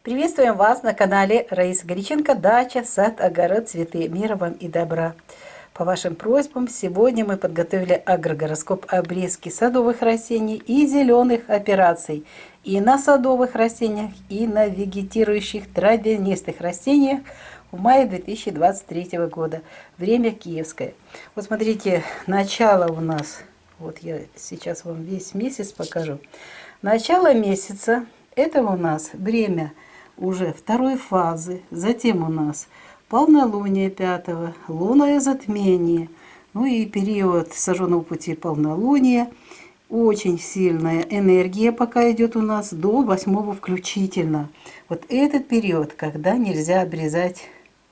Приветствуем вас на канале Раиса Горяченко. Дача, сад, огород, цветы. Мира вам и добра. По вашим просьбам, сегодня мы подготовили агрогороскоп обрезки садовых растений и зеленых операций. И на садовых растениях, и на вегетирующих травянистых растениях в мае 2023 года. Время киевское. Вот смотрите, начало у нас, вот я сейчас вам весь месяц покажу. Начало месяца, это у нас время уже второй фазы, затем у нас полнолуние 5-го, лунное затмение, ну и период сожженного пути полнолуния. Очень сильная энергия пока идет у нас до 8-го включительно. Вот этот период, когда нельзя обрезать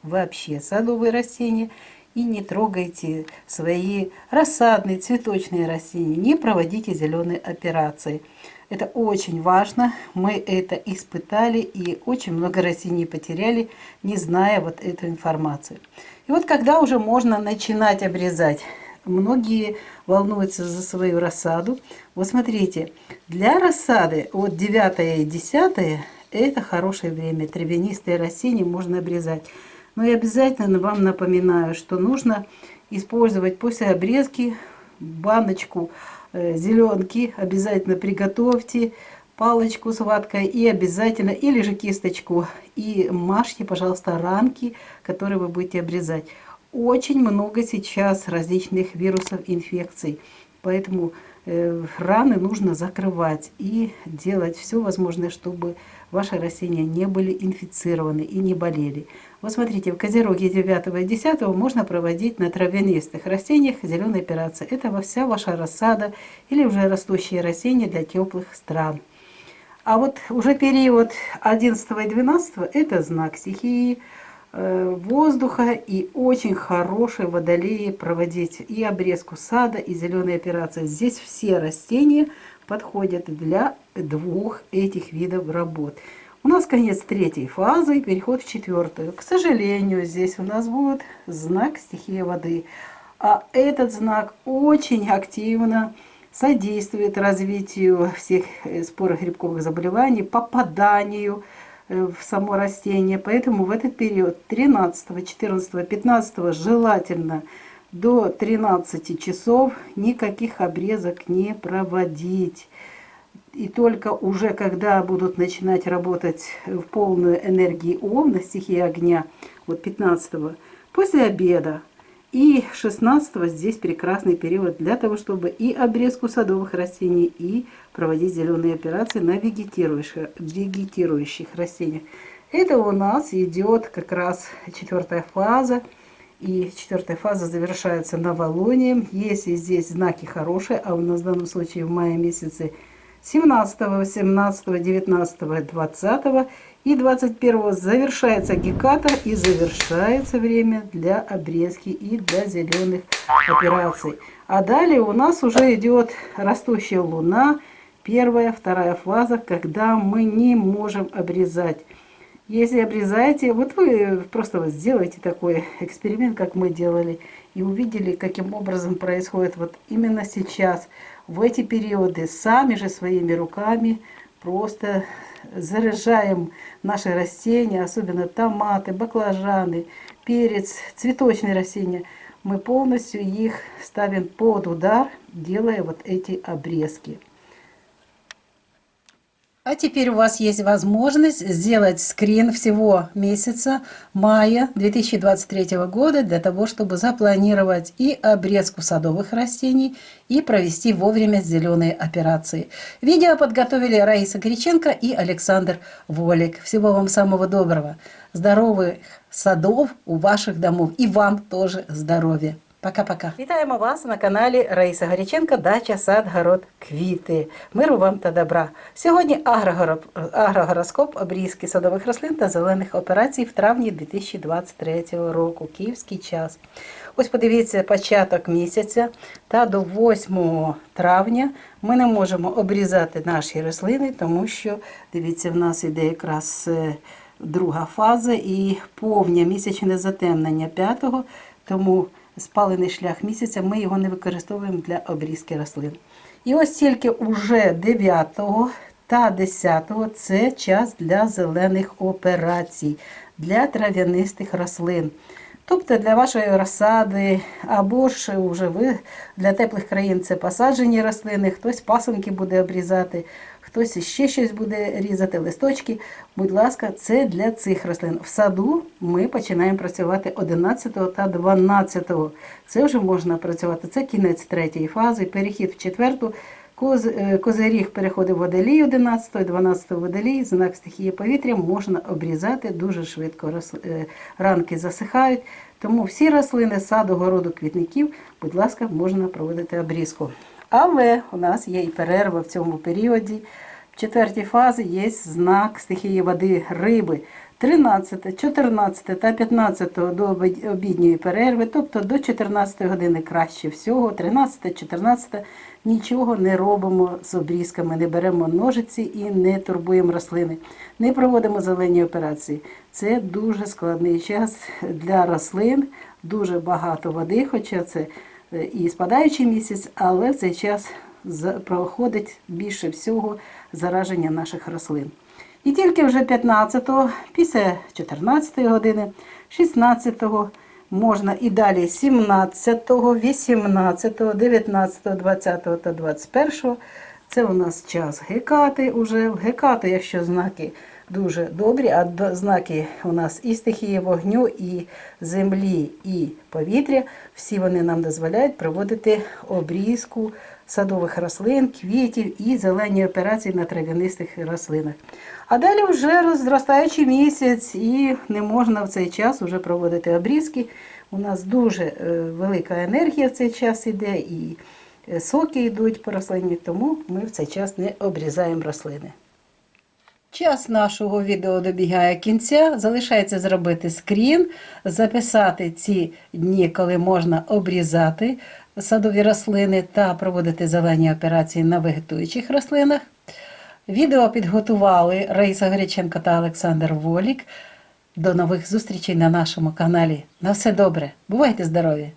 вообще садовые растения, и не трогайте свои рассадные, цветочные растения, не проводите зеленые операции. Это очень важно, мы это испытали и очень много растений потеряли, не зная вот эту информацию. И вот когда уже можно начинать обрезать, многие волнуются за свою рассаду. Вот смотрите, для рассады от 9 и 10 это хорошее время, травянистые растения можно обрезать. Но я обязательно вам напоминаю, что нужно использовать после обрезки баночку зеленки. Обязательно приготовьте палочку с ваткой и обязательно, или же кисточку, и мажьте, пожалуйста, ранки, которые вы будете обрезать. Очень много сейчас различных вирусов, инфекций, поэтому раны нужно закрывать и делать все возможное, чтобы ваши растения не были инфицированы и не болели. Вот смотрите, в Козероге 9 и 10 можно проводить на травянистых растениях зеленые операции. Это вся ваша рассада или уже растущие растения для теплых стран. А вот уже период 11 и 12 это знак стихии воздуха, и очень хорошие водолеи проводить и обрезку сада, и зеленые операции. Здесь все растения подходят для двух этих видов работ. У нас конец третьей фазы и переход в четвертую. К сожалению, здесь у нас будет знак стихии воды. А этот знак очень активно содействует развитию всех спорогрибковых заболеваний, попаданию в само растение. Поэтому в этот период 13, 14, 15 желательно до 13 часов никаких обрезок не проводить. И только уже когда будут начинать работать в полную энергии Овна, стихии огня, вот 15 после обеда и 16 здесь прекрасный период для того, чтобы и обрезку садовых растений, и проводить зеленые операции на вегетирующих растениях. Это у нас идет как раз четвертая фаза. И четвертая фаза завершается новолунием. Если здесь знаки хорошие, а у нас в данном случае в мае месяце 17, 18, 19, 20 и 21 завершается гекатор и завершается время для обрезки и для зеленых операций. А далее у нас уже идет растущая луна, первая, вторая фаза, когда мы не можем обрезать. Если обрезаете, вот вы просто вот сделайте такой эксперимент, как мы делали, и увидели, каким образом происходит вот именно сейчас, в эти периоды, сами же своими руками просто заряжаем наши растения, особенно томаты, баклажаны, перец, цветочные растения. Мы полностью их ставим под удар, делая вот эти обрезки. А теперь у вас есть возможность сделать скрин всего месяца мая 2023 года для того, чтобы запланировать и обрезку садовых растений, и провести вовремя зеленые операции. Видео подготовили Раиса Горяченко и Александр Волик. Всего вам самого доброго. Здоровых садов у ваших домов. И вам тоже здоровья. Пока-пока. Вітаємо вас на каналі Раїса Горяченко, дача, сад, город, квіти. Миру вам та добра. Сьогодні агрогороскоп обрізки садових рослин та зелених операцій в травні 2023 року. Київський час. Ось подивіться, початок місяця та до 8 травня ми не можемо обрізати наші рослини, тому що, дивіться, в нас іде якраз друга фаза і повне місячне затемнення 5-го, тому спалений шлях місяця, ми його не використовуємо для обрізки рослин. І ось тільки уже 9 та 10 це час для зелених операцій, для трав'янистих рослин. Тобто для вашої розсади, або ж вже ви для теплих країн це посаджені рослини, хтось пасинки буде обрізати, хтось ще щось буде різати, листочки. Будь ласка, це для цих рослин. В саду ми починаємо працювати 11 та 12. Це вже можна працювати, це кінець 3-ї фази, перехід в 4-ту. Козиріг переходить в водолій 11, 12 водолій, знак стихії повітря, можна обрізати дуже швидко. Ранки засихають, тому всі рослини саду, городу, квітників, будь ласка, можна проводити обрізку. Але у нас є і перерва в цьому періоді. В 4-й фазі є знак стихії води риби. 13, 14 та 15 до обідньої перерви, тобто до 14 години краще всього, 13, 14 нічого не робимо з обрізками, не беремо ножиці і не турбуємо рослини, не проводимо зелені операції. Це дуже складний час для рослин, дуже багато води, хоча це і спадаючий місяць, але в цей час проходить більше всього зараження наших рослин. І тільки вже 15-го, після 14-ї години, 16-го, можна і далі 17-го, 18-го, 19-го, 20-го та 21-го. Це у нас час гекати уже. Гекати, якщо знаки дуже добрі, а знаки у нас і стихії вогню, і землі, і повітря, всі вони нам дозволяють проводити обрізку садових рослин, квітів і зелені операції на трав'янистих рослинах. А далі вже розростаючий місяць і не можна в цей час вже проводити обрізки. У нас дуже велика енергія в цей час йде і соки йдуть по рослині, тому ми в цей час не обрізаємо рослини. Час нашого відео добігає кінця. Залишається зробити скрін, записати ці дні, коли можна обрізати садові рослини та проводити зелені операції на вегетуючих рослинах. Відео підготували Раїса Греченко та Олександр Волік. До нових зустрічей на нашому каналі. На все добре. Бувайте здорові!